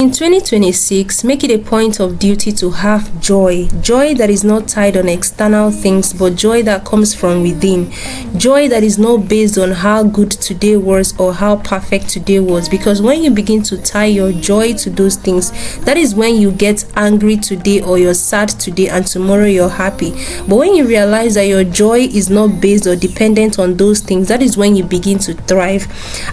In 2026, make it a point of duty to have joy. Joy that is not tied on external things, but joy that comes from within. Joy that is not based on how good today was or how perfect today was. Because when you begin to tie your joy to those things, that is when you get angry today or you're sad today and tomorrow you're happy. But when you realize that your joy is not based or dependent on those things, that is when you begin to thrive.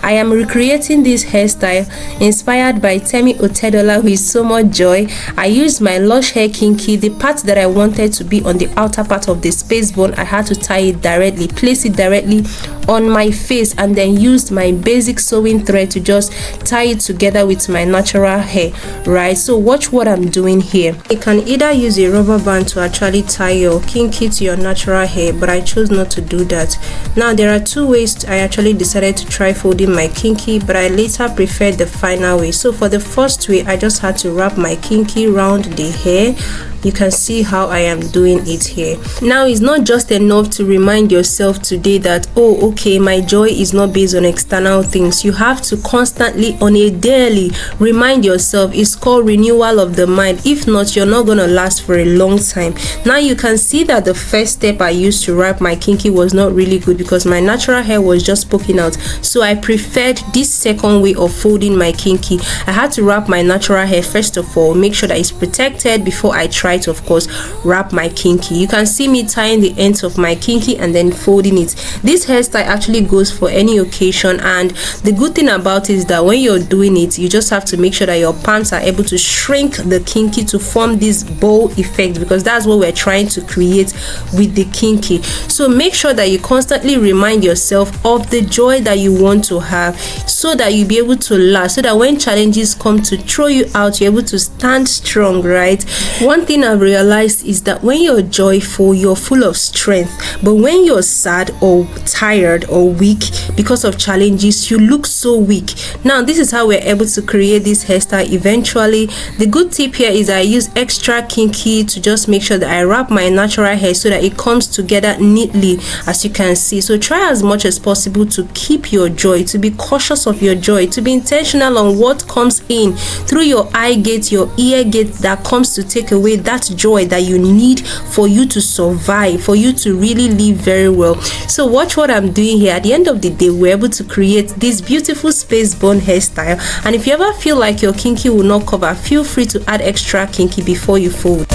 I am recreating this hairstyle inspired by Temi Otedola with so much joy. I used my Lush Hair Kinky. The part that I wanted to be on the outer part of the space bone, I had to tie it directly, place it directly on my face, and then used my basic sewing thread to just tie it together with my natural hair, right? So watch what I'm doing here. You can either use a rubber band to actually tie your kinky to your natural hair, but I chose not to do that. Now there are two ways I actually decided to try folding my kinky, but I later preferred the final way. So for the first way, I just had to wrap my kinky around the hair. You can see how I am doing it here. Now it's not just enough to remind yourself today that, oh okay, my joy is not based on external things. You have to constantly, on a daily, remind yourself. It's called renewal of the mind. If not, you're not gonna last for a long time. Now you can see that the first step I used to wrap my kinky was not really good because my natural hair was just poking out. So I preferred this second way of folding my kinky. I had to wrap my natural hair first of all, make sure that it's protected before I try to, of course, wrap my kinky. You can see me tying the ends of my kinky and then folding it. This hairstyle actually goes for any occasion, and the good thing about it is that when you're doing it, you just have to make sure that your pants are able to shrink the kinky to form this bow effect, because that's what we're trying to create with the kinky. So make sure that you constantly remind yourself of the joy that you want to have, so that you'll be able to last, so that when challenges come to throw you out, you're able to stand strong, right? One thing I've realized is that when you're joyful, you're full of strength, but when you're sad or tired or weak because of challenges, you look so weak. Now this is how we're able to create this hairstyle eventually. The good tip here is I use extra kinky to just make sure that I wrap my natural hair so that it comes together neatly, as you can see. So try as much as possible to keep your joy, to be cautious of your joy, to be intentional on what comes in through your eye gate, your ear gate, that comes to take away that joy that you need for you to survive, for you to really live very well. So watch what I'm doing here. At the end of the day, we're able to create this beautiful space bone hairstyle, and if you ever feel like your kinky will not cover, feel free to add extra kinky before you fold.